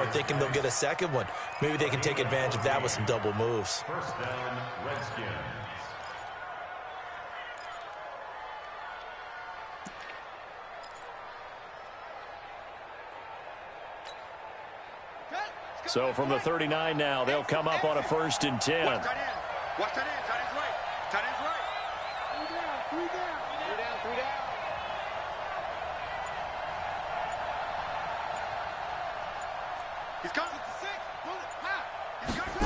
more, thinking they'll get a second one. Maybe they can take advantage of that with some double moves. First down, Redskins. So from the 39 now, they'll come up on a 1st and 10. Watch that end. Watch that end. Tight end's right. Tight end's right. Three down. He's coming. He's coming.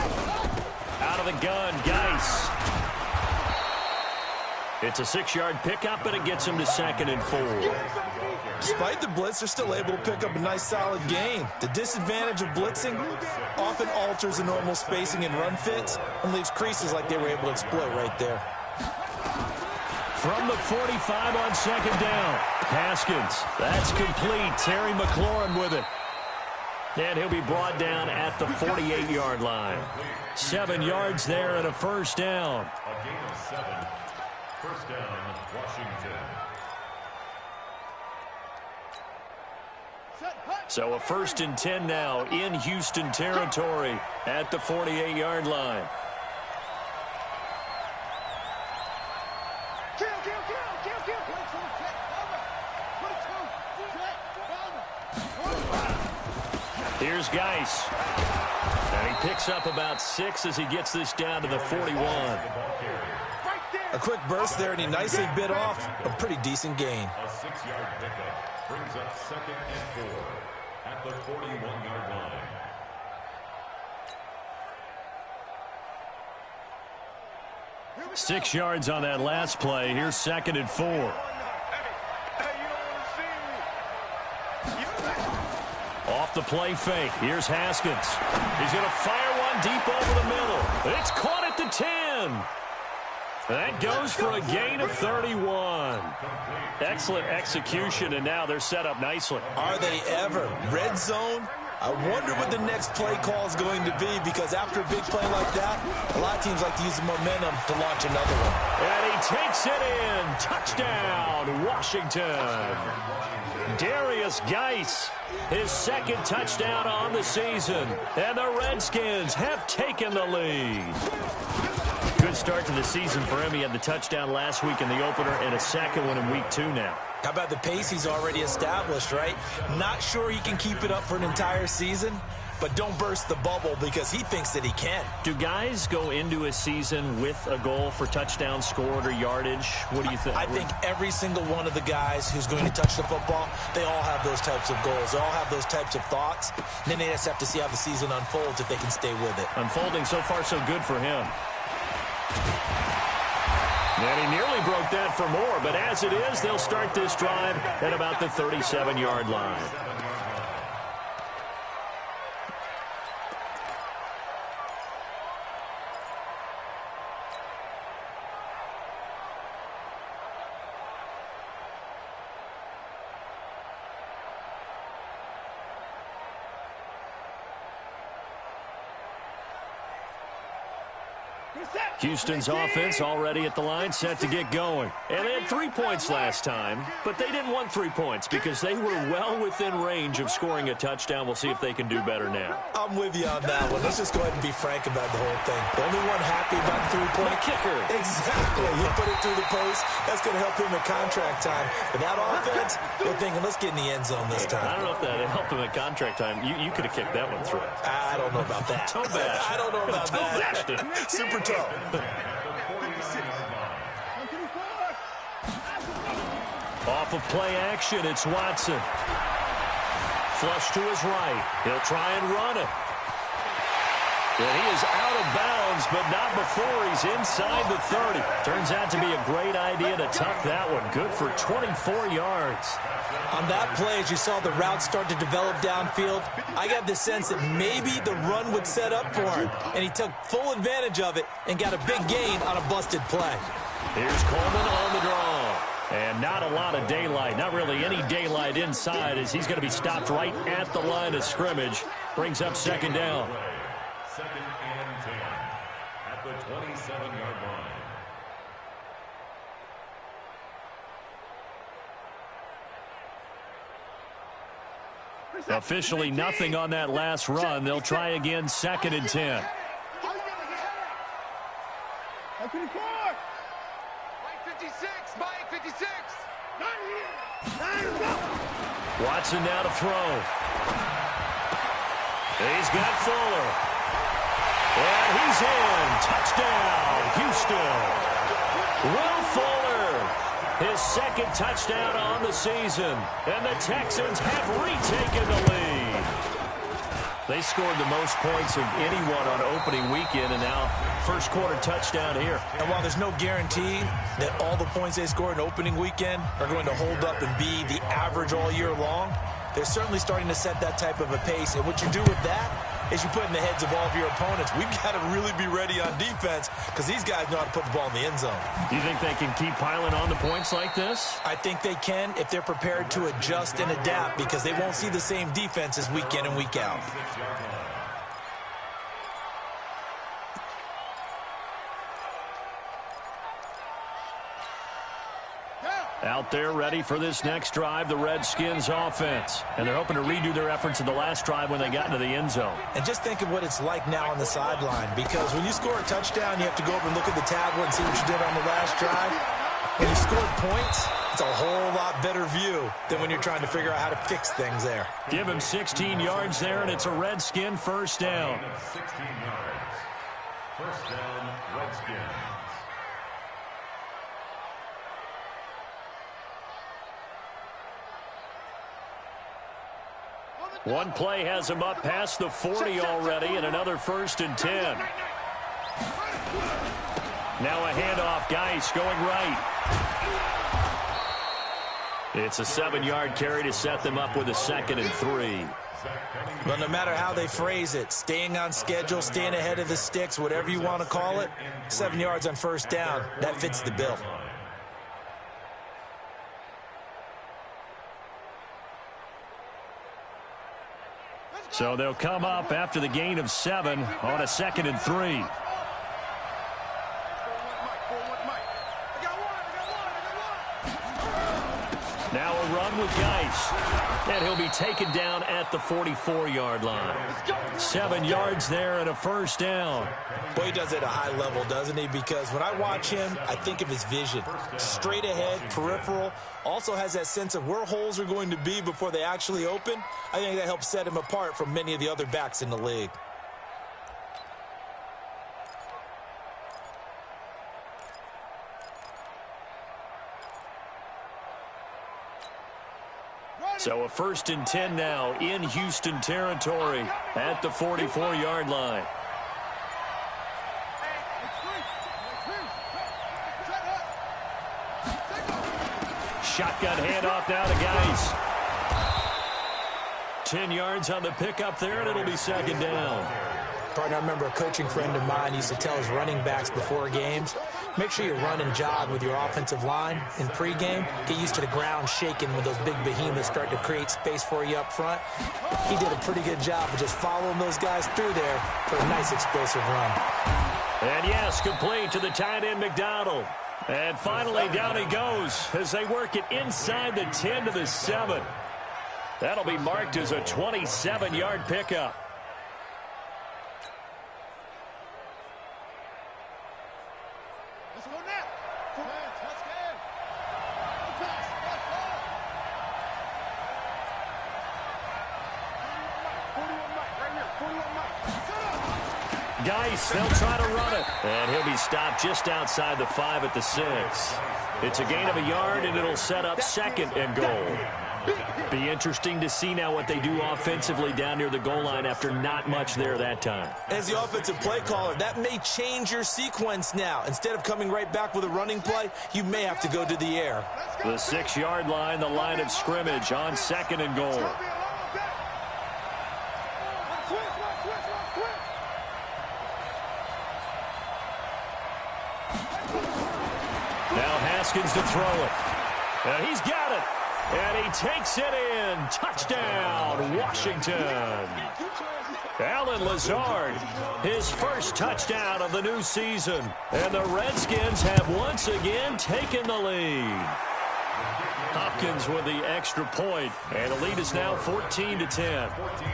Out of the gun, Geis. It's a 6-yard pickup, and it gets him to 2nd and 4. Despite the blitz, they're still able to pick up a nice, solid gain. The disadvantage of blitzing often alters the normal spacing and run fits and leaves creases like they were able to exploit right there. From the 45 on 2nd down, Haskins. That's complete. Terry McLaurin with it. And he'll be brought down at the 48-yard line. 7 yards there and a 1st down. A gain of 7. First down, Washington. So a 1st and 10 now in Houston territory at the 48-yard line. Here's Geis. And he picks up about 6 as he gets this down to the 41. A quick burst there, and he nicely bit off a pretty decent gain. A 6-yard pickup brings up 2nd and 4 at the 41-yard line. 6 yards on that last play. Here's 2nd and 4. Off the play fake. Here's Haskins. He's going to fire one deep over the middle. It's caught at the 10. That goes for a gain of 31. Excellent execution, and now they're set up nicely. Are they ever? Red zone? I wonder what the next play call is going to be, because after a big play like that, a lot of teams like to use the momentum to launch another one. And he takes it in. Touchdown, Washington. Darius Geis, his 2nd touchdown on the season. And the Redskins have taken the lead. Good start to the season for him. He had the touchdown last week in the opener and a 2nd one in week 2 now. How about the pace he's already established, right? Not sure he can keep it up for an entire season, but don't burst the bubble because he thinks that he can. Do guys go into a season with a goal for touchdowns scored or yardage? What do you think? I think every single one of the guys who's going to touch the football, they all have those types of goals. They all have those types of thoughts. And then they just have to see how the season unfolds if they can stay with it. Unfolding so far so good for him. And he nearly broke that for more, but as it is, they'll start this drive at about the 37-yard line. Houston's offense already at the line, set to get going. And they had 3 points last time, but they didn't want 3 points because they were well within range of scoring a touchdown. We'll see if they can do better now. I'm with you on that one. Let's just go ahead and be frank about the whole thing. The only one happy about the 3-point kicker. Exactly. He put it through the post. That's going to help him at contract time. But that offense, they're thinking, let's get in the end zone this time. I don't know if that helped him at contract time. You could have kicked that one through. I don't know about that. Toe bash. I don't know about that. Super toe. Off of play action, it's Watson. Flush to his right. He'll try and run it. And he is out of bounds, but not before he's inside the 30. Turns out to be a great idea to tuck that one. Good for 24 yards. On that play, as you saw the route start to develop downfield, I got the sense that maybe the run would set up for him. And he took full advantage of it and got a big gain on a busted play. Here's Coleman on the draw. And not a lot of daylight, not really any daylight inside, as he's going to be stopped right at the line of scrimmage. Brings up 2nd down. 2nd and 10 at the 27-yard line. Officially nothing on that last run. They'll try again, 2nd and 10. Mike 56, Mike 56. Watson now to throw. He's got Fuller. And he's in. Touchdown, Houston. Will Fuller, his 2nd touchdown on the season. And the Texans have retaken the lead. They scored the most points of anyone on opening weekend, and now first quarter touchdown here. And while there's no guarantee that all the points they scored in opening weekend are going to hold up and be the average all year long, they're certainly starting to set that type of a pace. And what you do with that is you put in the heads of all of your opponents, we've got to really be ready on defense because these guys know how to put the ball in the end zone. Do you think they can keep piling on the points like this? I think they can if they're prepared to adjust and adapt because they won't see the same defenses week in and week out. Out there ready for this next drive, the Redskins offense. And they're hoping to redo their efforts in the last drive when they got into the end zone. And just think of what it's like now on the sideline, because when you score a touchdown, you have to go over and look at the tablet and see what you did on the last drive. When you scored points, it's a whole lot better view than when you're trying to figure out how to fix things there. Give him 16 yards there, and it's a Redskin first down. 16 yards. First down, Redskins. One play has him up past the 40 already, and another 1st and 10. Now a handoff, Geis going right. It's a 7-yard carry to set them up with a 2nd and 3. But no matter how they phrase it, staying on schedule, staying ahead of the sticks, whatever you want to call it, 7 yards on first down, that fits the bill. So they'll come up after the gain of 7 on a 2nd and 3. Now a run with Geis. And he'll be taken down at the 44-yard line. 7 yards there and a first down. Boy, he does it at a high level, doesn't he? Because when I watch him, I think of his vision. Straight ahead, peripheral. Also has that sense of where holes are going to be before they actually open. I think that helps set him apart from many of the other backs in the league. So a 1st and 10 now in Houston territory at the 44-yard line. Shotgun handoff now to Geis. 10 yards on the pickup there, and it'll be 2nd down. Partner, I remember a coaching friend of mine used to tell his running backs before games, make sure you run and jog with your offensive line in pregame. Get used to the ground shaking when those big behemoths start to create space for you up front. He did a pretty good job of just following those guys through there for a nice explosive run. And yes, complete to the tight end McDonald. And finally down he goes as they work it inside the 10 to the 7. That'll be marked as a 27-yard pickup. Geis, they'll try to run it. And he'll be stopped just outside the 5 at the 6. It's a gain of a yard, and it'll set up 2nd and goal. Be interesting to see now what they do offensively down near the goal line after not much there that time. As the offensive play caller, that may change your sequence now. Instead of coming right back with a running play, you may have to go to the air. The 6-yard line, the line of scrimmage on 2nd and goal. Now Haskins to throw it. And he's got it. And he takes it in. Touchdown, Washington. Allen Lazard, his first touchdown of the new season. And the Redskins have once again taken the lead. Hopkins with the extra point, and the lead is now 14-10. 14.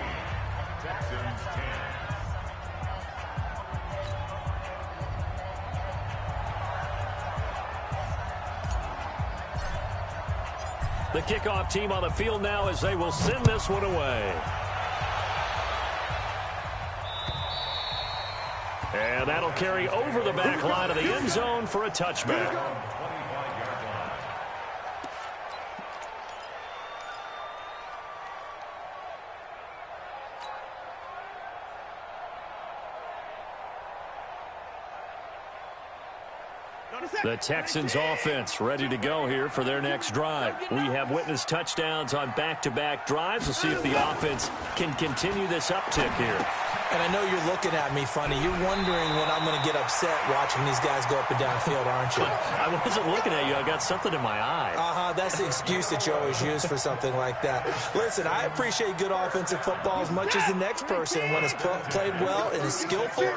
Texans 10. The kickoff team on the field now as they will send this one away. And that'll carry over the back line of the end zone for a touchback. 25-yard line. The Texans offense ready to go here for their next drive. We have witnessed touchdowns on back-to-back drives. We'll see if the offense can continue this uptick here. And I know you're looking at me funny. You're wondering when I'm going to get upset watching these guys go up and down the field, aren't you? I wasn't looking at you. I got something in my eye. That's the excuse that you always use for something like that. Listen, I appreciate good offensive football as much as the next person. When it's played well and is skillful,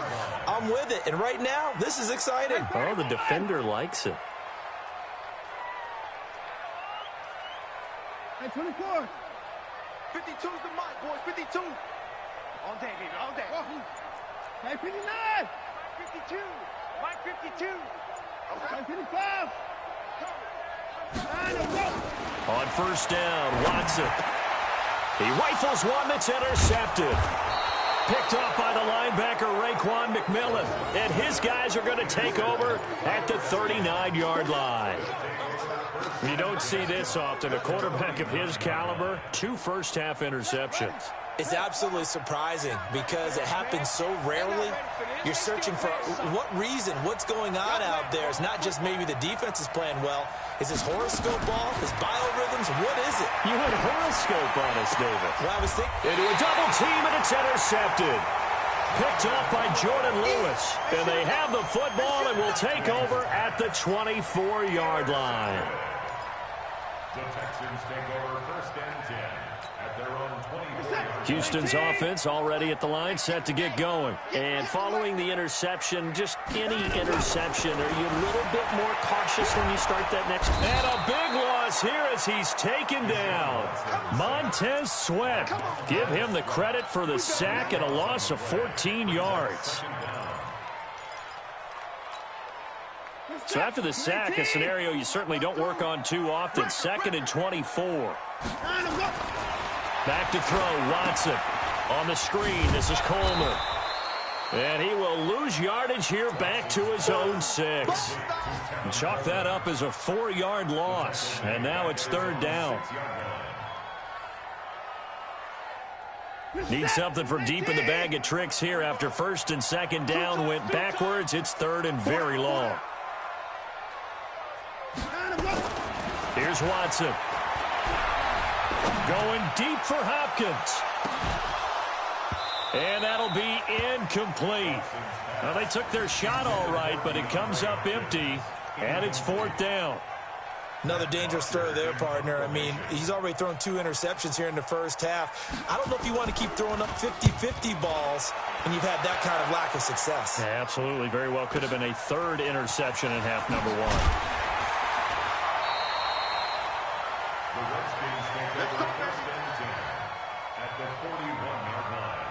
I'm with it. And right now, this is exciting. Oh, the defender likes it. Hey, 24. 52's the mark, boys. 52. All day, baby. All day. Hey, 59. 52. Mike 52. Hey, 55. On first down, Watson. He rifles one that's intercepted. Picked off by the linebacker, Raekwon McMillan. And his guys are going to take over at the 39-yard line. You don't see this often. A quarterback of his caliber, 2 first-half interceptions. It's absolutely surprising because it happens so rarely. You're searching for what reason, what's going on out there. It's not just maybe the defense is playing well. Is his horoscope off? His biorhythms? What is it? You had horoscope on us, David. Well, I was thinking. Into a double team, and it's intercepted. Picked up by Jordan Lewis. And they have the football and will take over at the 24-yard line. The Texans take over first and 10 at their own 24-yard line. Houston's offense already at the line, set to get going. And following the interception, just any interception, are you a little bit more cautious when you start that next? And a big loss here as he's taken down. Montez Sweat. Give him the credit for the sack and a loss of 14 yards. So after the sack, a scenario you certainly don't work on too often. 2nd and 24. Back to throw, Watson. On the screen, this is Coleman. And he will lose yardage here back to his own 6. And chalk that up as a 4-yard loss. And now it's 3rd down. Need something from deep in the bag of tricks here after 1st and 2nd down went backwards. It's 3rd and very long. Here's Watson. Going deep for Hopkins. And that'll be incomplete. Well, they took their shot all right, but it comes up empty, and it's 4th down. Another dangerous throw there, partner. I mean, he's already thrown 2 interceptions here in the first half. I don't know if you want to keep throwing up 50-50 balls when you've had that kind of lack of success. Yeah, absolutely. Very well could have been a 3rd interception in half number 1. The Redskins take over first and 10 at the 41-yard line.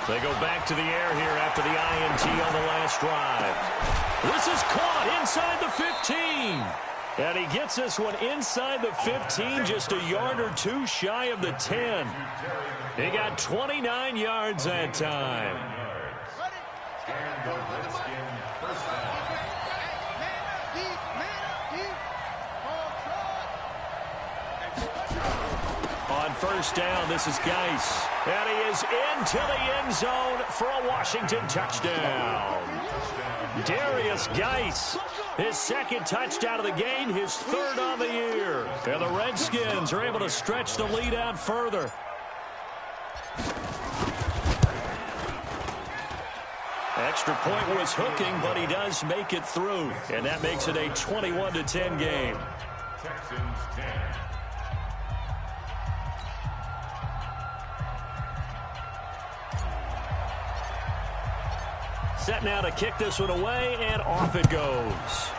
They go back to the air here after the INT on the last drive. This is caught inside the 15. And he gets this one inside the 15, just a yard or 2 shy of the 10. He got 29 yards that time. And the Redskin first down. On first down, this is Geis. And he is into the end zone for a Washington touchdown. Darius Geis, his second touchdown of the game, his third on the year. And the Redskins are able to stretch the lead out further. Extra point was hooking, but he does make it through. And that makes it a 21-10 game. Texans 10. Set now to kick this one away, and off it goes.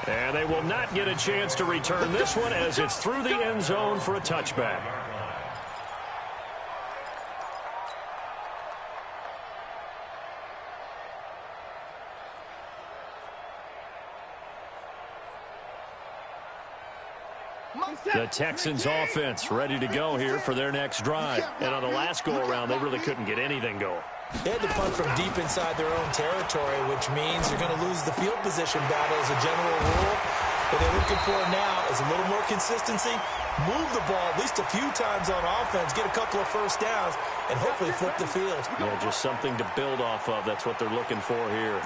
And they will not get a chance to return this one as it's through the end zone for a touchback. The Texans offense ready to go here for their next drive. And on the last go-around, they really couldn't get anything going. They had to punt from deep inside their own territory, which means you're going to lose the field position battle as a general rule. What they're looking for now is a little more consistency, move the ball at least a few times on offense, get a couple of first downs, and hopefully flip the field. Yeah, just something to build off of. That's what they're looking for here.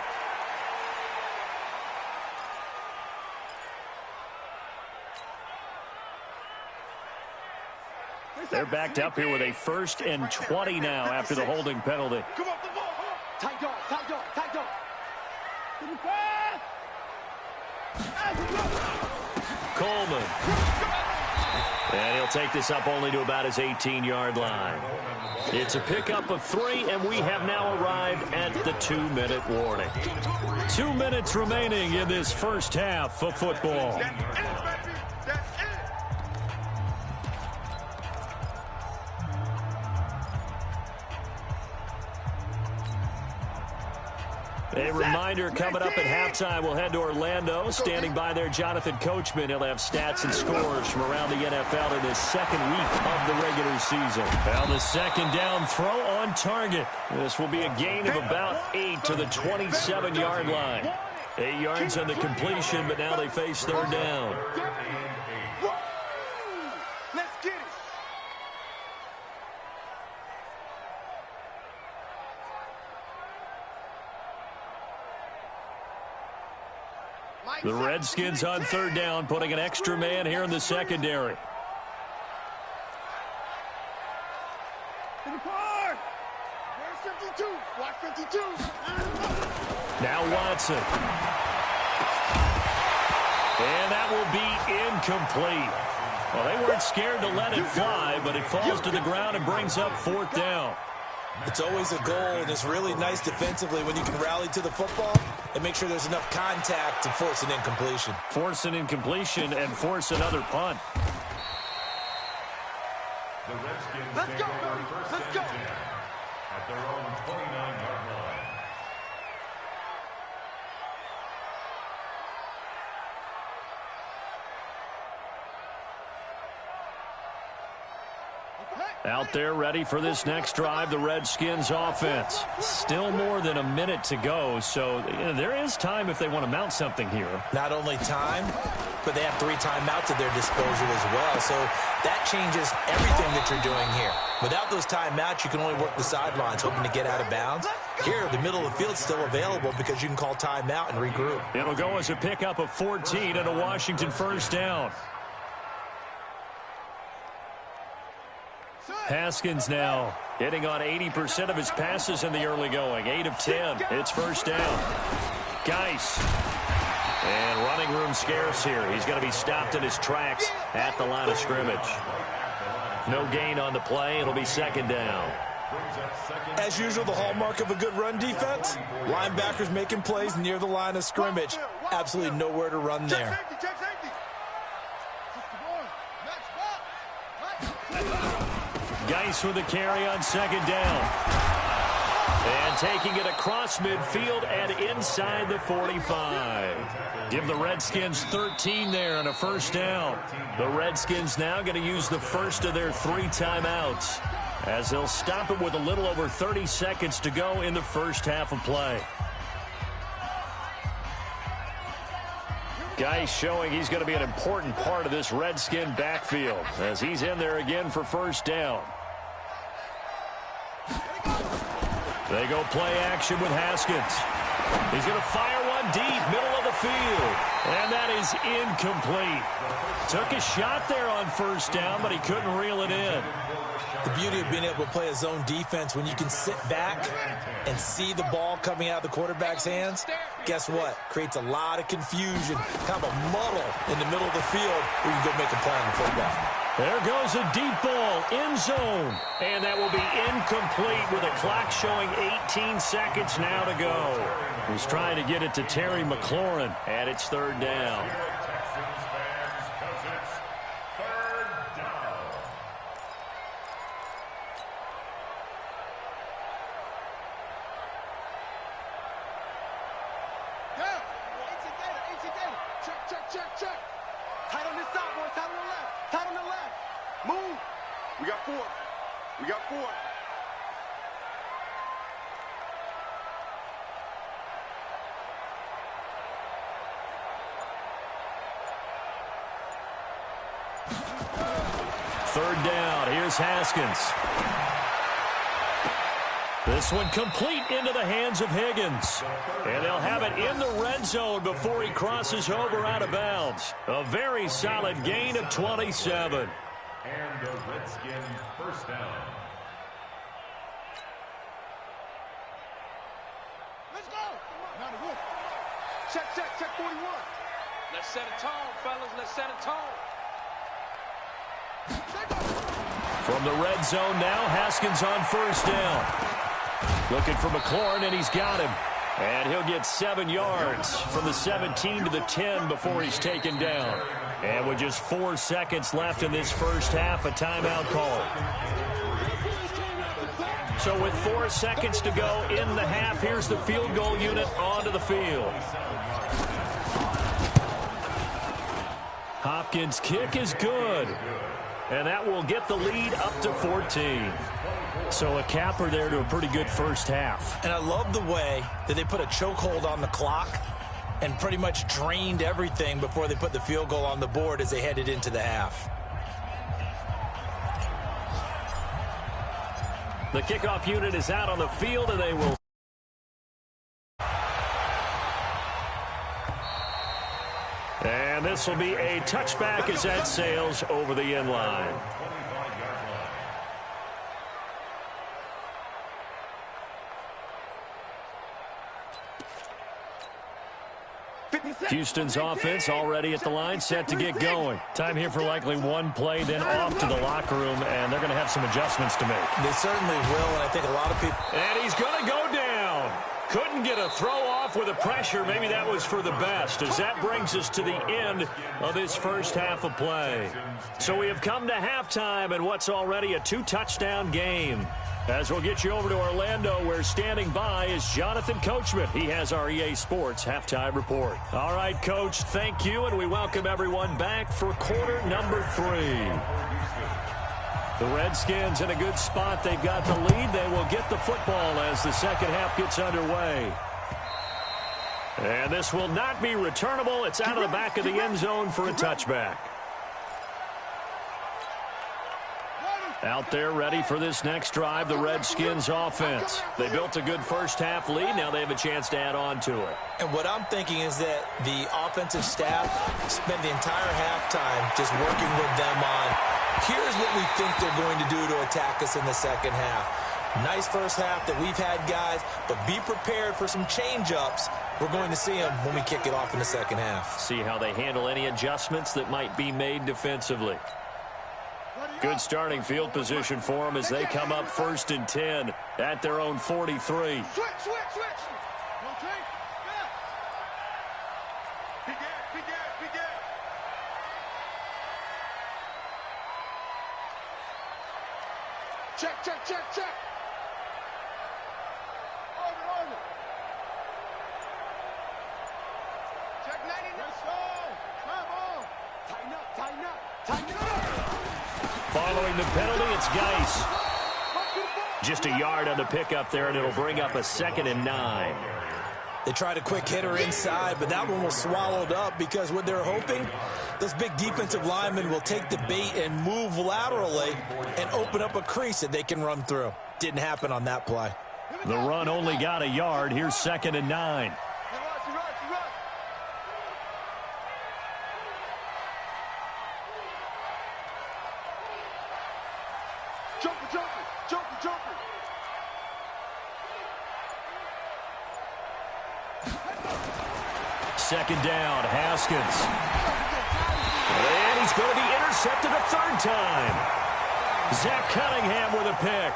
They're backed up here with a 1st and 20 now after the holding penalty. Come on, come on. Tight dog, tight dog, tight dog. Coleman. And he'll take this up only to about his 18-yard line. It's a pickup of 3, and we have now arrived at the 2-minute warning. 2 minutes remaining in this first half of football. That's it, baby. That's it. A reminder coming up at halftime, we'll head to Orlando. Standing by there, Jonathan Coachman. He'll have stats and scores from around the NFL in this second week of the regular season. Well, the second down throw on target. This will be a gain of about 8 to the 27-yard line. 8 yards on the completion, but now they face third down. Let's get it. The Redskins on third down, putting an extra man here in the secondary. Where's 52? Watch 52. Now Watson. And that will be incomplete. Well, they weren't scared to let it fly, but it falls to the ground and brings up fourth down. It's always a goal, and it's really nice defensively when you can rally to the football and make sure there's enough contact to force an incompletion. Force an incompletion and force another punt. The Redskins Let's take go, over baby. first Let's and go. 10 at their own 29-yard line. Out there ready for this next drive, the Redskins offense. Still more than a minute to go, so there is time if they want to mount something here. Not only time, but they have 3 timeouts at their disposal as well. So that changes everything that you're doing here. Without those timeouts, you can only work the sidelines, hoping to get out of bounds. Here, the middle of the field's still available because you can call timeout and regroup. It'll go as a pickup of 14 and a Washington first down. Haskins now hitting on 80% of his passes in the early going. 8 of 10. It's first down. Geis. And running room scarce here. He's going to be stopped in his tracks at the line of scrimmage. No gain on the play. It'll be second down. As usual, the hallmark of a good run defense, linebackers making plays near the line of scrimmage. Absolutely nowhere to run there. Check safety. Geis with a carry on second down. And taking it across midfield and inside the 45. Give the Redskins 13 there on a first down. The Redskins now going to use the first of their 3 timeouts, as they'll stop it with a little over 30 seconds to go in the first half of play. Guy showing he's going to be an important part of this Redskin backfield as he's in there again for first down. They go play action with Haskins. He's going to fire one deep, middle of the field. And that is incomplete. Took a shot there on first down, but he couldn't reel it in. The beauty of being able to play a zone defense when you can sit back and see the ball coming out of the quarterback's hands, guess what? Creates a lot of confusion, kind of a muddle in the middle of the field where you can go make a play on the football. There goes a deep ball, end zone. And that will be incomplete with a clock showing 18 seconds now to go. He's trying to get it to Terry McLaurin, and it's third down. Check. Tight on this side, boys. Tight on the left. Tight on the left. Move. We got four. Third down. Here's Haskins. This one complete into the hands of Higgins. And they'll have it in the red zone before he crosses over out of bounds. A very solid gain of 27. And the Redskin first down. Let's go. Check 41. Let's set a tone, fellas. Let's set a tone. From the red zone now, Haskins on first down. Looking for McLaurin, and he's got him. And he'll get 7 yards from the 17 to the 10 before he's taken down. And with just 4 seconds left in this first half, a timeout call. So with 4 seconds to go in the half, here's the field goal unit onto the field. Hopkins' kick is good. And that will get the lead up to 14. So a capper there to a pretty good first half. And I love the way that they put a chokehold on the clock and pretty much drained everything before they put the field goal on the board as they headed into the half. The kickoff unit is out on the field, and they will. And this will be a touchback as that sails over the end line. Houston's offense already at the line, set to get going. Time here for likely one play, then off to the locker room, and they're going to have some adjustments to make. They certainly will, and I think a lot of people... And he's going to go down. Couldn't get a throw off with the pressure. Maybe that was for the best, as that brings us to the end of this first half of play. So we have come to halftime in what's already a 2-touchdown game. As we'll get you over to Orlando, where standing by is Jonathan Coachman. He has our EA Sports halftime report. All right, Coach, thank you, and we welcome everyone back for quarter number 3. The Redskins in a good spot. They've got the lead. They will get the football as the second half gets underway. And this will not be returnable. It's out of the back of the end zone for a touchback. Out there ready for this next drive, the Redskins offense. They built a good first half lead. Now they have a chance to add on to it. And what I'm thinking is that the offensive staff spent the entire halftime just working with them on, here's what we think they're going to do to attack us in the second half. Nice first half that we've had, guys, but be prepared for some change-ups. We're going to see them when we kick it off in the second half. See how they handle any adjustments that might be made defensively. Good starting field position for them as they come up 1st and 10 at their own 43. Switch. Begin. Check. Order. Check 90. Let's go. Come on. Tighten up. Following the penalty, it's Geis. Just a yard on the pickup there, and it'll bring up a 2nd and 9. They tried a quick hitter inside, but that one was swallowed up because what they're hoping, those big defensive linemen will take the bait and move laterally and open up a crease that they can run through. Didn't happen on that play. The run only got a yard. Here's 2nd and 9. Second down, Haskins. And he's going to be intercepted a 3rd time. Zach Cunningham with a pick.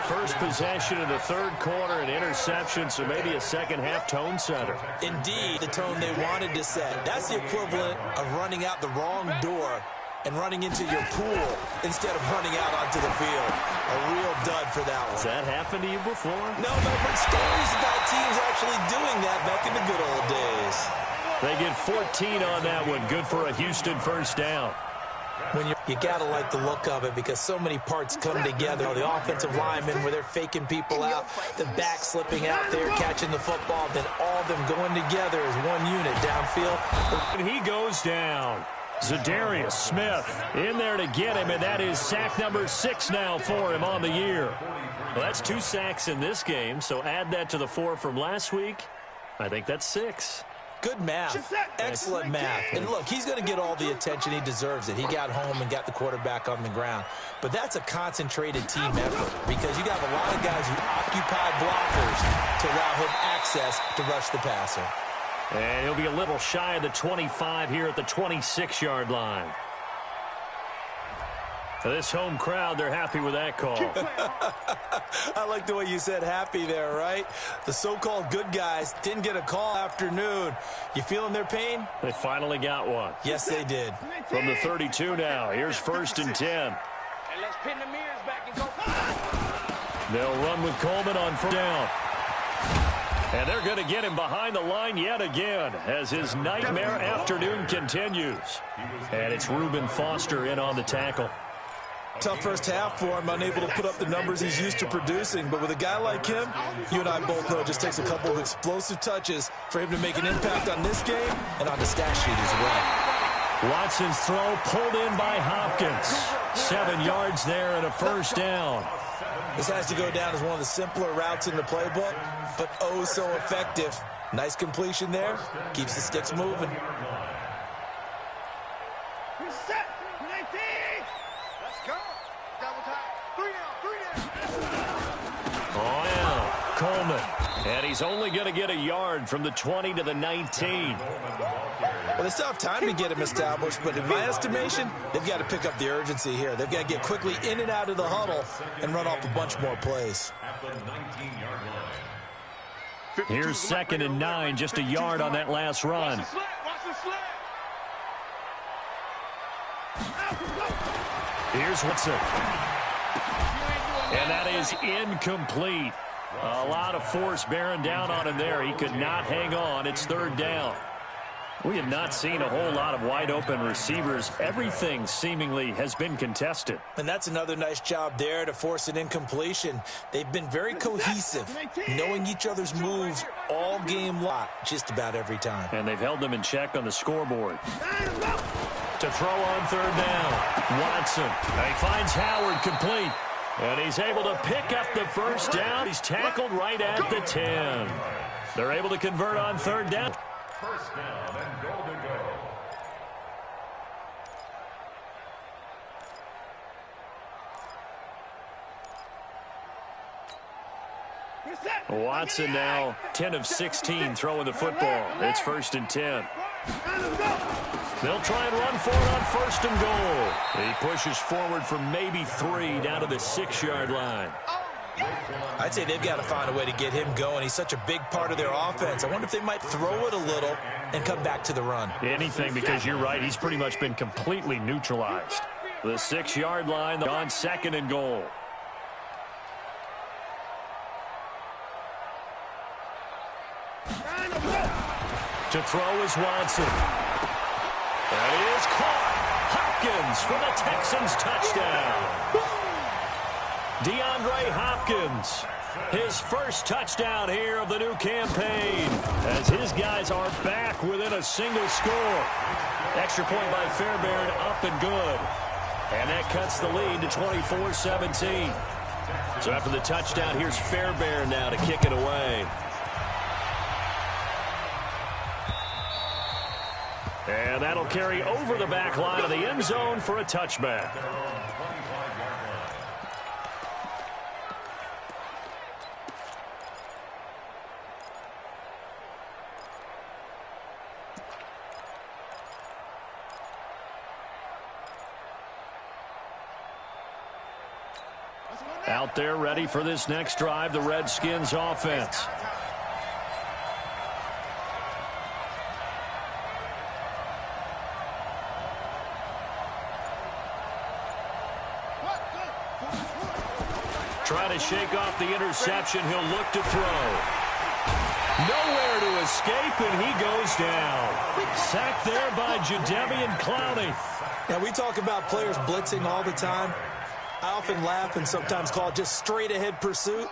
First possession of the 3rd quarter, an interception, so maybe a second-half tone setter. Indeed, the tone they wanted to set. That's the equivalent of running out the wrong door and running into your pool instead of running out onto the field. A real dud for that one. Has that happened to you before? No, but I've heard stories about teams actually doing that back in the good old days. They get 14 on that one. Good for a Houston first down. When you got to like the look of it because so many parts come together. The offensive linemen where they're faking people out, the back slipping out there, catching the football, then all of them going together as one unit downfield. And he goes down. Za'Darius Smith in there to get him, and that is sack number 6 now for him on the year. Well, that's 2 sacks in this game, so add that to the 4 from last week. I think that's 6. Good math. Excellent math. And look, he's going to get all the attention. He deserves it. He got home and got the quarterback on the ground. But that's a concentrated team effort because you got a lot of guys who occupy blockers to allow him access to rush the passer. And he'll be a little shy of the 25 here at the 26-yard line. For this home crowd, they're happy with that call. I like the way you said happy there, right? The so-called good guys didn't get a call afternoon. You feeling their pain? They finally got one. Yes, they did. From the 32 now, here's 1st and 10. And let's pin the mirrors back and go. They'll run with Coleman on 1st down. And they're going to get him behind the line yet again as his nightmare afternoon continues. And it's Reuben Foster in on the tackle. Tough first half for him, unable to put up the numbers he's used to producing. But with a guy like him, you and I both know it just takes a couple of explosive touches for him to make an impact on this game and on the stat sheet as well. Watson's throw pulled in by Hopkins. 7 yards there and a first down. This has to go down as one of the simpler routes in the playbook, but oh so effective. Nice completion there. Keeps the sticks moving. Set. 19. Let's go. Double time. 3 down. Oh, yeah. Coleman. And he's only going to get a yard from the 20 to the 19. Well, they still have time to get him established, but in my estimation, they've got to pick up the urgency here. They've got to get quickly in and out of the huddle and run off a bunch more plays. Here's 2nd and 9, just a yard on that last run. Watch the sled. Here's Watson. And that is incomplete. A lot of force bearing down on him there. He could not hang on. It's 3rd down. We have not seen a whole lot of wide-open receivers. Everything seemingly has been contested. And that's another nice job there to force an incompletion. They've been very cohesive, knowing each other's moves all game long, just about every time. And they've held them in check on the scoreboard. To throw on 3rd down, Watson. And he finds Howard complete. And he's able to pick up the first down. He's tackled right at the 10. They're able to convert on 3rd down. First down and goal to go. Watson now 10 of 16 throwing the football. It's 1st and 10. They'll try and run for it on 1st and goal. He pushes forward for maybe 3 down to the 6-yard line. I'd say they've got to find a way to get him going. He's such a big part of their offense. I wonder if they might throw it a little and come back to the run. Anything, because you're right, he's pretty much been completely neutralized. The 6-yard line on 2nd and goal. To throw is Watson. That is caught. Hopkins for the Texans touchdown. DeAndre Hopkins, His first touchdown here of the new campaign, as his guys are back within a single score. Extra point by Fairbairn, up and good. And that cuts the lead to 24-17. So after the touchdown, here's Fairbairn now to kick it away. And that'll carry over the back line of the end zone for a touchback. Out there ready for this next drive, the Redskins offense. Try to shake off the interception. He'll look to throw. Nowhere to escape, and he goes down. Sacked there by Jadeveon Clowney. Now, we talk about players blitzing all the time. I often laugh and sometimes call it just straight-ahead pursuit.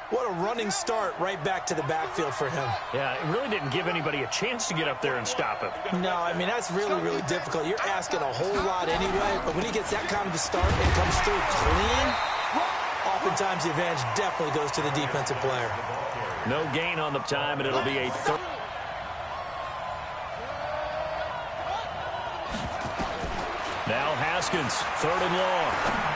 What a running start right back to the backfield for him. Yeah, it really didn't give anybody a chance to get up there and stop him. No, I mean, that's really, really difficult. You're asking a whole lot anyway, but when he gets that kind of a start and comes through clean, oftentimes the advantage definitely goes to the defensive player. No gain on the time, and it'll be a third. Now Haskins, 3rd and long.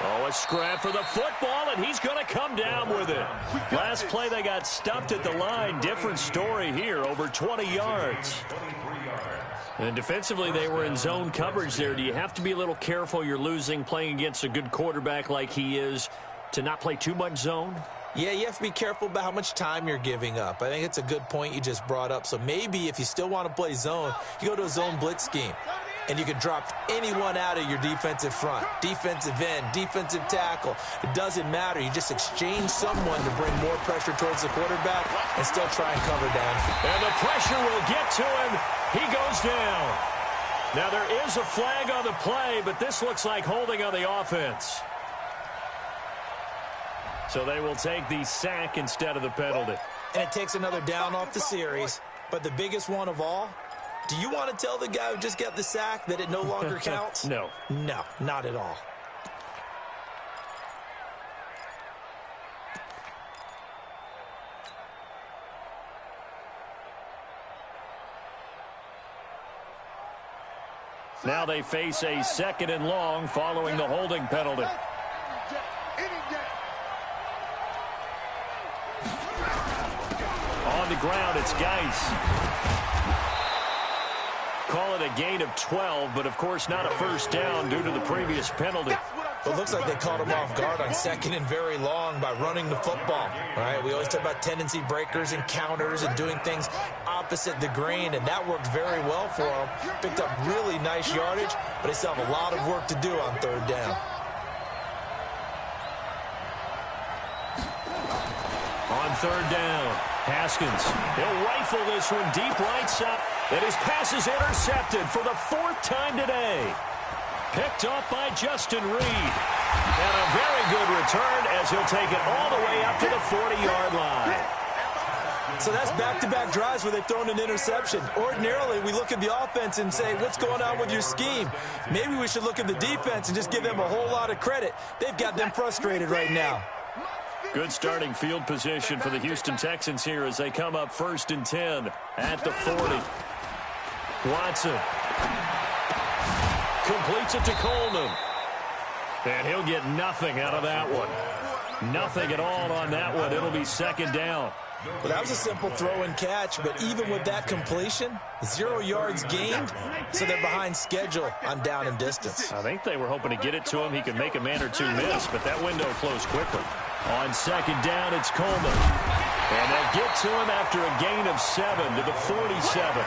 Oh, a scrap for the football, and he's going to come down with it. Last play, they got stuffed at the line. Different story here, over 20 yards. And defensively, they were in zone coverage there. Do you have to be a little careful? You're losing, playing against a good quarterback like he is, to not play too much zone? Yeah, you have to be careful about how much time you're giving up. I think it's a good point you just brought up. So maybe if you still want to play zone, you go to a zone blitz scheme. And you can drop anyone out of your defensive front, defensive end, defensive tackle. It doesn't matter. You just exchange someone to bring more pressure towards the quarterback and still try and cover down. And the pressure will get to him. He goes down. Now there is a flag on the play, but this looks like holding on the offense. So they will take the sack instead of the penalty. And it takes another down off the series. But the biggest one of all, do you want to tell the guy who just got the sack that it no longer counts? No. No, not at all. Now they face a 2nd and long following the holding penalty. On the ground, it's Geis. Call it a gain of 12, but of course not a first down due to the previous penalty. It looks like they caught him off guard on 2nd and very long by running the football. All right, we always talk about tendency breakers and counters and doing things opposite the grain, and that worked very well for him. Picked up really nice yardage, but they still have a lot of work to do on 3rd down. On 3rd down, Haskins. He'll rifle this one deep right side. And his pass is intercepted for the 4th time today. Picked off by Justin Reed. And a very good return as he'll take it all the way up to the 40-yard line. So that's back-to-back drives where they've thrown an interception. Ordinarily, we look at the offense and say, what's going on with your scheme? Maybe we should look at the defense and just give them a whole lot of credit. They've got them frustrated right now. Good starting field position for the Houston Texans here as they come up 1st and 10 at the 40. Watson completes it to Coleman. And he'll get nothing out of that one. Nothing at all on that one. It'll be 2nd down. Well, that was a simple throw and catch, but even with that completion, 0 yards gained, so they're behind schedule on down and distance. I think they were hoping to get it to him. He could make a man or two miss, but that window closed quickly. On 2nd down, it's Coleman. And they'll get to him after a gain of 7 to the 47.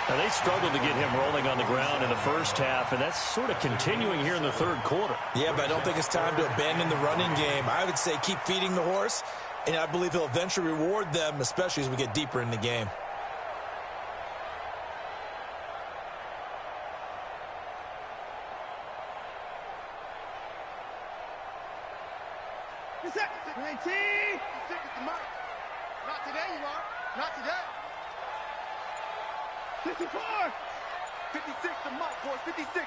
Now, they struggled to get him rolling on the ground in the first half, and that's sort of continuing here in the 3rd quarter. Yeah, but I don't think it's time to abandon the running game. I would say keep feeding the horse, and I believe he'll eventually reward them, especially as we get deeper in the game. Set. 19. 56 is the mark. Not today, you are. Not today. 54. 56 the mark, boys. 56.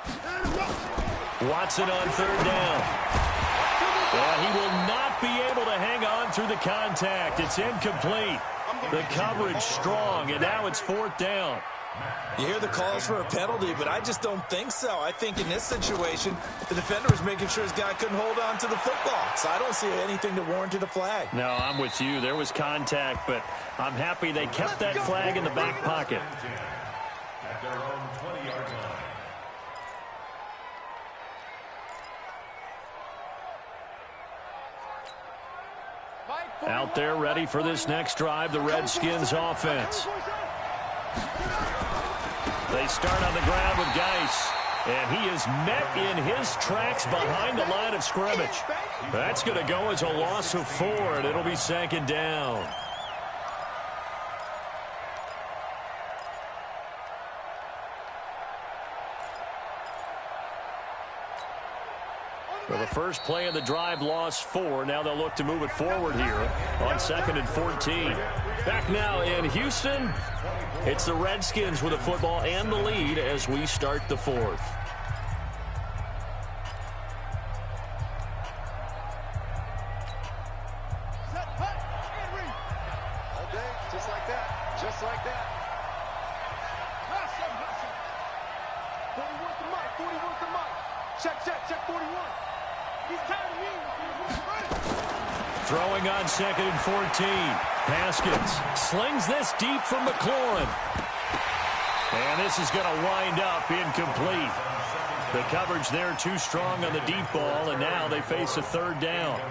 Watson on third down. And he will not be able to hang on through the contact. It's incomplete. The coverage strong, and now it's fourth down. You hear the calls for a penalty, but I just don't think so. I think in this situation, the defender was making sure his guy couldn't hold on to the football. So I don't see anything to warrant a flag. No, I'm with you. There was contact, but I'm happy they kept that flag in the back pocket. At their own 20-yard line. Out there ready for this next drive, the Redskins offense. They start on the ground with Geis, and he is met in his tracks behind the line of scrimmage. That's going to go as a loss of 4, and it'll be second down. Well, the first play of the drive lost 4. Now they'll look to move it forward here on 2nd and 14. Back now in Houston, it's the Redskins with the football and the lead as we start the 4th. All day, just like that. Just like that. 41 to Mike. 41 to Mike. Check 41. He's tired of me. Throwing on 2nd and 14. Haskins slings this deep from McLaurin. And this is going to wind up incomplete. The coverage there too strong on the deep ball, and now they face a third down.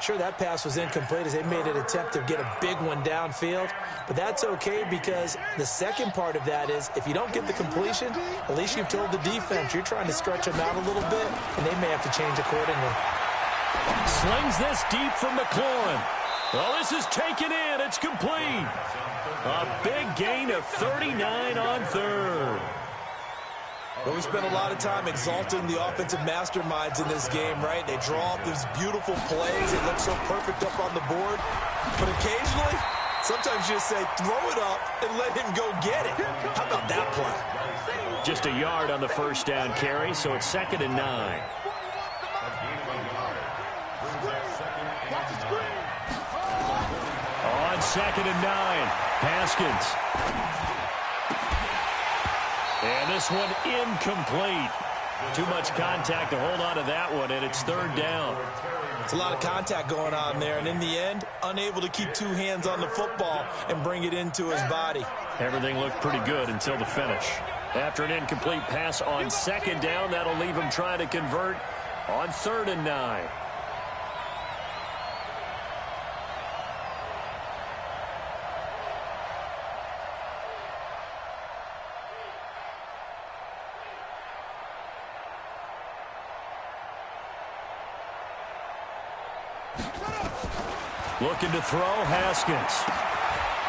Sure, that pass was incomplete as they made an attempt to get a big one downfield, but that's okay because the second part of that is if you don't get the completion, at least you've told the defense you're trying to stretch them out a little bit, and they may have to change accordingly. Slings this deep from McLaurin. Well, this is taken in. It's complete. A big gain of 39 on third. But we spent a lot of time exalting the offensive masterminds in this game, right? They draw up these beautiful plays. They look so perfect up on the board. But occasionally, sometimes you just say, throw it up and let him go get it. How about that play? Just a yard on the first down carry, so it's 2nd and 9. On 2nd and 9, Haskins. And this one incomplete. Too much contact to hold on to that one, and it's third down. It's a lot of contact going on there, and in the end, unable to keep two hands on the football and bring it into his body. Everything looked pretty good until the finish. After an incomplete pass on 2nd down, that'll leave him trying to convert on 3rd and 9. Looking to throw, Haskins.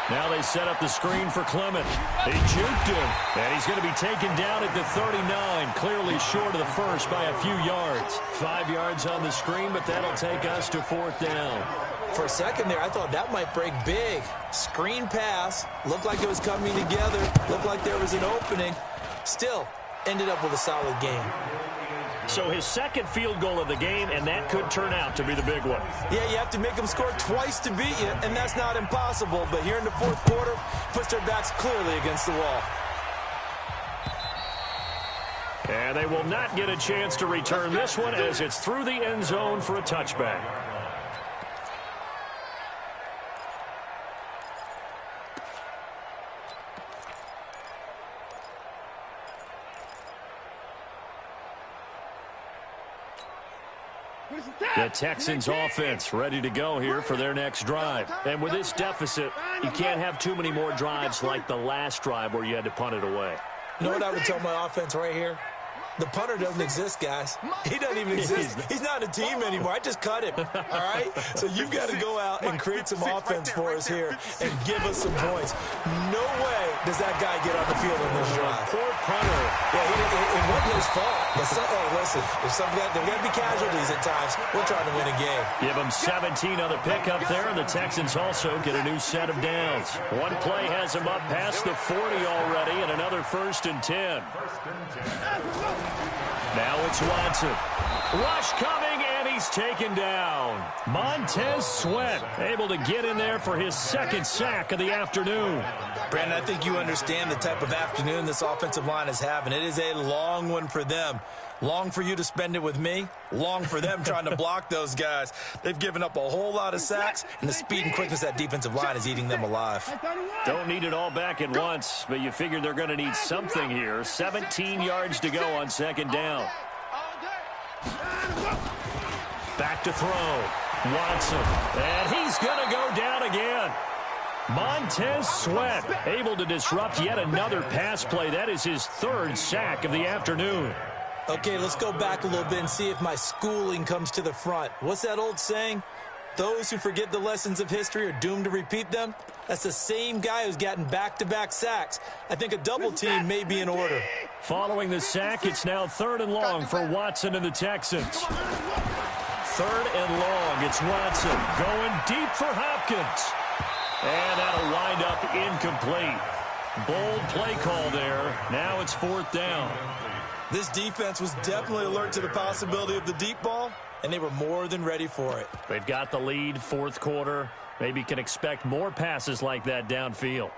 Now they set up the screen for Clement. He juked him, and he's going to be taken down at the 39, clearly short of the first by a few yards. 5 yards on the screen, but that'll take us to 4th down. For a second there, I thought that might break big. Screen pass, looked like it was coming together, looked like there was an opening. Still, ended up with a solid game. So his second field goal of the game, and that could turn out to be the big one. Yeah, you have to make them score twice to beat you, and that's not impossible. But here in the fourth quarter, puts their backs clearly against the wall. And they will not get a chance to return this one as it's through the end zone for a touchback. The Texans offense ready to go here for their next drive. And with this deficit, you can't have too many more drives like the last drive where you had to punt it away. You know what I would tell my offense right here? The punter doesn't exist, guys. He doesn't even exist. He's not a team anymore. I just cut him, all right? So you've got to go out and create some offense for us here and give us some points. No way does that guy get on the field on this drive. 4th punter. Yeah, it wasn't his fault. But hey, listen, there got to be casualties at times. We're trying to win a game. Give them 17 on the pickup there, and the Texans also get a new set of downs. One play has them up past the 40 already, and another 1st and 10. Now it's Watson. Rush coming, and he's taken down. Montez Sweat able to get in there for his 2nd sack of the afternoon. Brandon, I think you understand the type of afternoon this offensive line is having. It is a long one for them. Long for you to spend it with me. Long for them trying to block those guys. They've given up a whole lot of sacks, and the speed and quickness of that defensive line is eating them alive. Don't need it all back at once, but you figure they're going to need something here. 17 yards to go on 2nd down. Back to throw. Watson. And he's going to go down again. Montez Sweat able to disrupt yet another pass play. That is his 3rd sack of the afternoon. Okay, let's go back a little bit and see if my schooling comes to the front. What's that old saying? Those who forget the lessons of history are doomed to repeat them. That's the same guy who's gotten back-to-back sacks. I think a double team may be in order. Following the sack, it's now 3rd and long for Watson and the Texans. 3rd and long. It's Watson going deep for Hopkins. And that'll wind up incomplete. Bold play call there. Now it's 4th down. This defense was definitely alert to the possibility of the deep ball, and they were more than ready for it. They've got the lead, 4th quarter. Maybe can expect more passes like that downfield.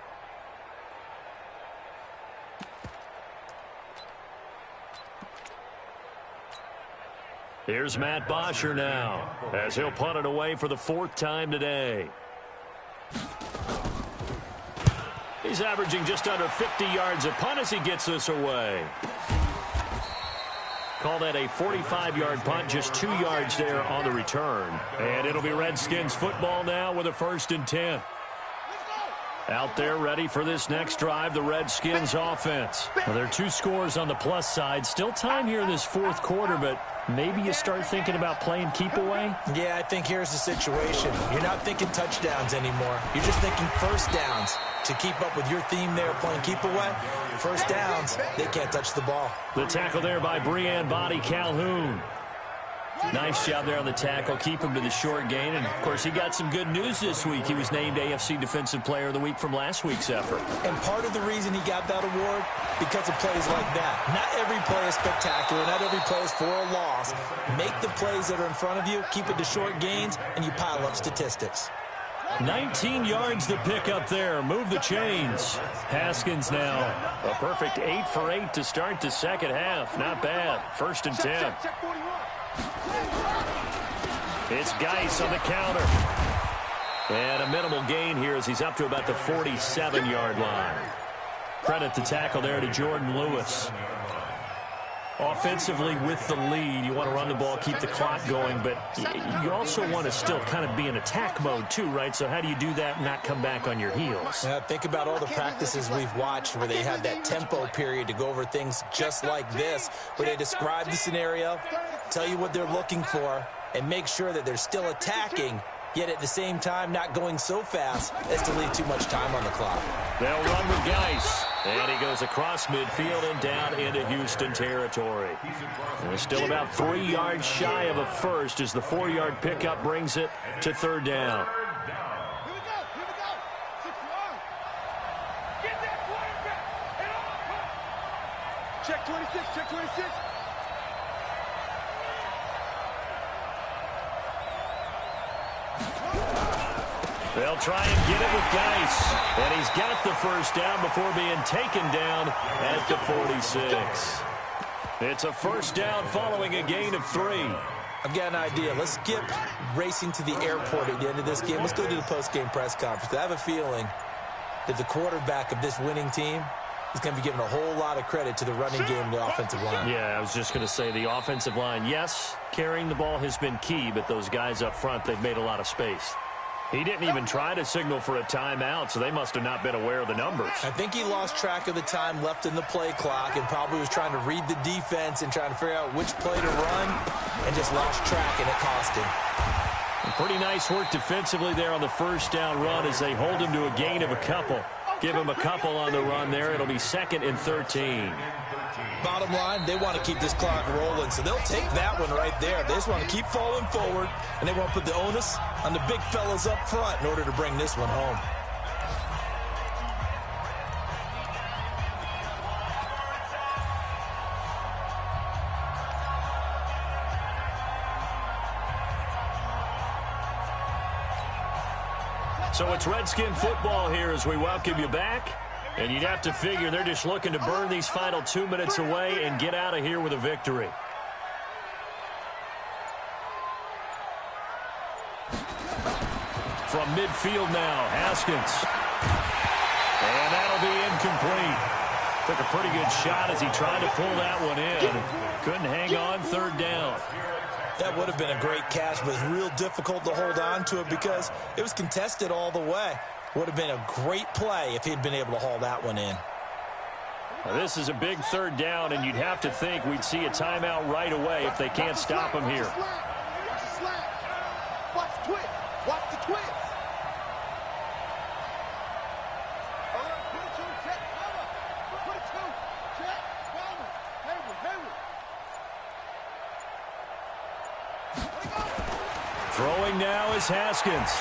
Here's Matt Bosher now, as he'll punt it away for the 4th time today. He's averaging just under 50 yards a punt as he gets this away. Call that a 45-yard punt, just 2 yards there on the return. And it'll be Redskins football now with a 1st and 10. Out there ready for this next drive, the Redskins offense. Well, there are 2 scores on the plus side. Still time here in this 4th quarter, but maybe you start thinking about playing keep away? Yeah, I think here's the situation. You're not thinking touchdowns anymore. You're just thinking 1st downs. To keep up with your theme there, playing keep away, 1st downs, they can't touch the ball. The tackle there by Breanne Body Calhoun. Nice job there on the tackle. Keep him to the short gain. And, of course, he got some good news this week. He was named AFC Defensive Player of the Week from last week's effort. And part of the reason he got that award, because of plays like that. Not every play is spectacular. Not every play is for a loss. Make the plays that are in front of you, keep it to short gains, and you pile up statistics. 19 yards to pick up there. Move the chains. Haskins now. A perfect 8 for 8 to start the 2nd half. Not bad. 1st and 10. It's Geis on the counter. And a minimal gain here as he's up to about the 47-yard line. Credit the tackle there to Jordan Lewis. Offensively with the lead, you want to run the ball, keep the clock going, but you also want to still kind of be in attack mode too, right? So how do you do that and not come back on your heels? Yeah, think about all the practices we've watched where they have that tempo period to go over things just like this, where they describe the scenario, tell you what they're looking for, and make sure that they're still attacking, yet at the same time not going so fast as to leave too much time on the clock. They'll run with Geis. And he goes across midfield and down into Houston territory. And we're still about 3 yards shy of a first as the 4-yard pickup brings it to 3rd down. Here we go. 6-1. Get that quarterback. Check 26, check 26. They'll try and get it with Geis. And he's got the 1st down before being taken down at the 46. It's a 1st down following a gain of 3. I've got an idea. Let's skip racing to the airport at the end of this game. Let's go to the post-game press conference. I have a feeling that the quarterback of this winning team is going to be giving a whole lot of credit to the running game and the offensive line. Yeah, I was just going to say the offensive line, yes, carrying the ball has been key, but those guys up front, they've made a lot of space. He didn't even try to signal for a timeout, so they must have not been aware of the numbers. I think he lost track of the time left in the play clock and probably was trying to read the defense and trying to figure out which play to run and just lost track, and it cost him. Pretty nice work defensively there on the 1st down run as they hold him to a gain of a couple. Give him a couple on the run there. It'll be 2nd and 13. Bottom line, they want to keep this clock rolling, so they'll take that one right there. They just want to keep falling forward, and they want to put the onus on the big fellas up front in order to bring this one home. So it's Redskin football here as we welcome you back. And you'd have to figure they're just looking to burn these final 2 minutes away and get out of here with a victory. From midfield now, Haskins. And that'll be incomplete. Took a pretty good shot as he tried to pull that one in. Couldn't hang on 3rd down. That would have been a great catch, but it's real difficult to hold on to it because it was contested all the way. Would have been a great play if he'd been able to haul that one in. Now, this is a big 3rd down, and you'd have to think we'd see a timeout right away if they can't stop him here. Watch the slant. Watch the twist. Watch the twist. Put it 2, check, cover. Put it 2, check, cover. Hayward. Throwing now is Haskins.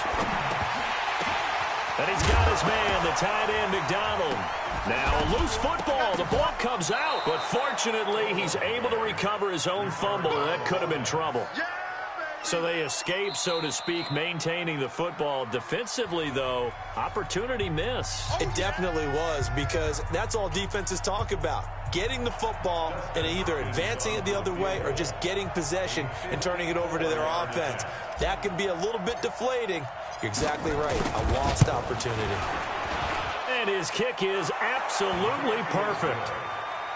And he's got his man, the tight end, McDonald. Now a loose football. The ball comes out. But fortunately, he's able to recover his own fumble, and that could have been trouble. So they escape, so to speak, maintaining the football. Defensively, though, opportunity miss. It definitely was, because that's all defenses talk about. Getting the football and either advancing it the other way or just getting possession and turning it over to their offense. That can be a little bit deflating. You're exactly right. A lost opportunity. And his kick is absolutely perfect.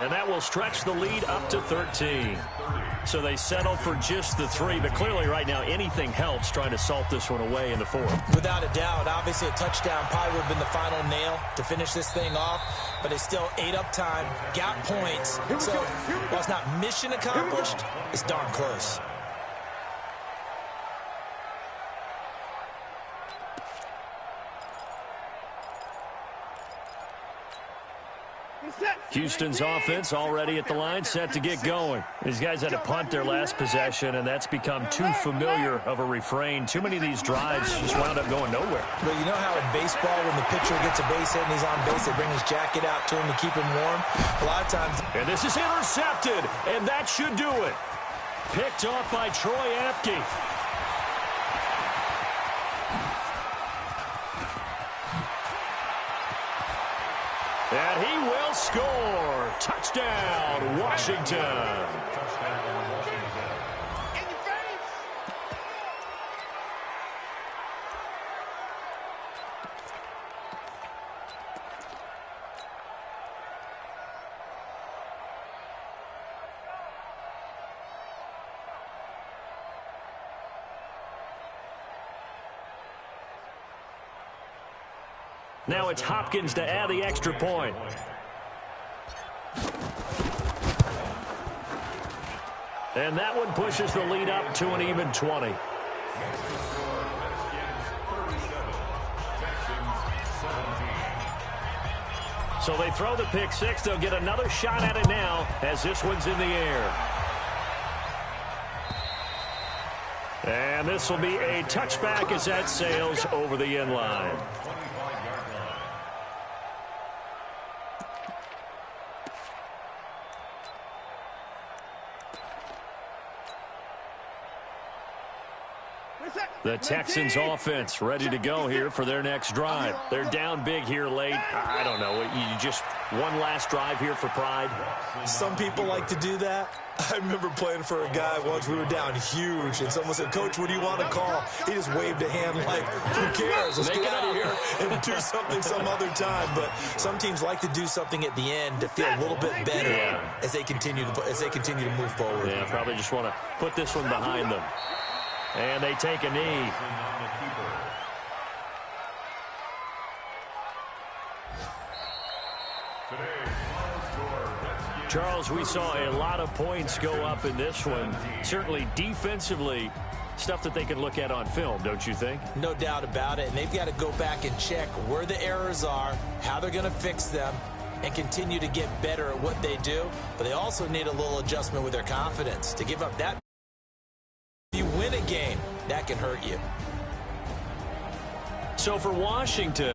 And that will stretch the lead up to 13. So they settle for just the 3. But clearly right now anything helps trying to salt this one away in the 4th. Without a doubt. Obviously a touchdown probably would have been the final nail to finish this thing off. But they still ate up time, got points. So while it's not mission accomplished, it's darn close. Houston's offense already at the line, set to get going. These guys had to punt their last possession, and that's become too familiar of a refrain. Too many of these drives just wound up going nowhere. But you know how in baseball, when the pitcher gets a base hit and he's on base, they bring his jacket out to him to keep him warm? A lot of times. And this is intercepted, and that should do it. Picked off by Troy Apke. And he will score. Touchdown, Washington. In your face. Now it's Hopkins to add the extra point. And that one pushes the lead up to an even 20. So they throw the pick 6. They'll get another shot at it now as this one's in the air. And this will be a touchback as that sails over the end line. The Texans offense ready to go here for their next drive. They're down big here late. I don't know. You just one last drive here for pride. Some people like to do that. I remember playing for a guy once. We were down huge, and someone said, "Coach, what do you want to call?" He just waved a hand like, "Who cares? Let's get out of here and do something some other time." But some teams like to do something at the end to feel a little bit better as they continue to move forward. Yeah, probably just want to put this one behind them. And they take a knee. Charles, we saw a lot of points go up in this one. Certainly defensively, Stuff that they can look at on film, don't you think? No doubt about it. And they've got to go back and check where the errors are, how they're going to fix them, and continue to get better at what they do. But they also need a little adjustment with their confidence. To give up that, if you win a game, that can hurt you. So for Washington,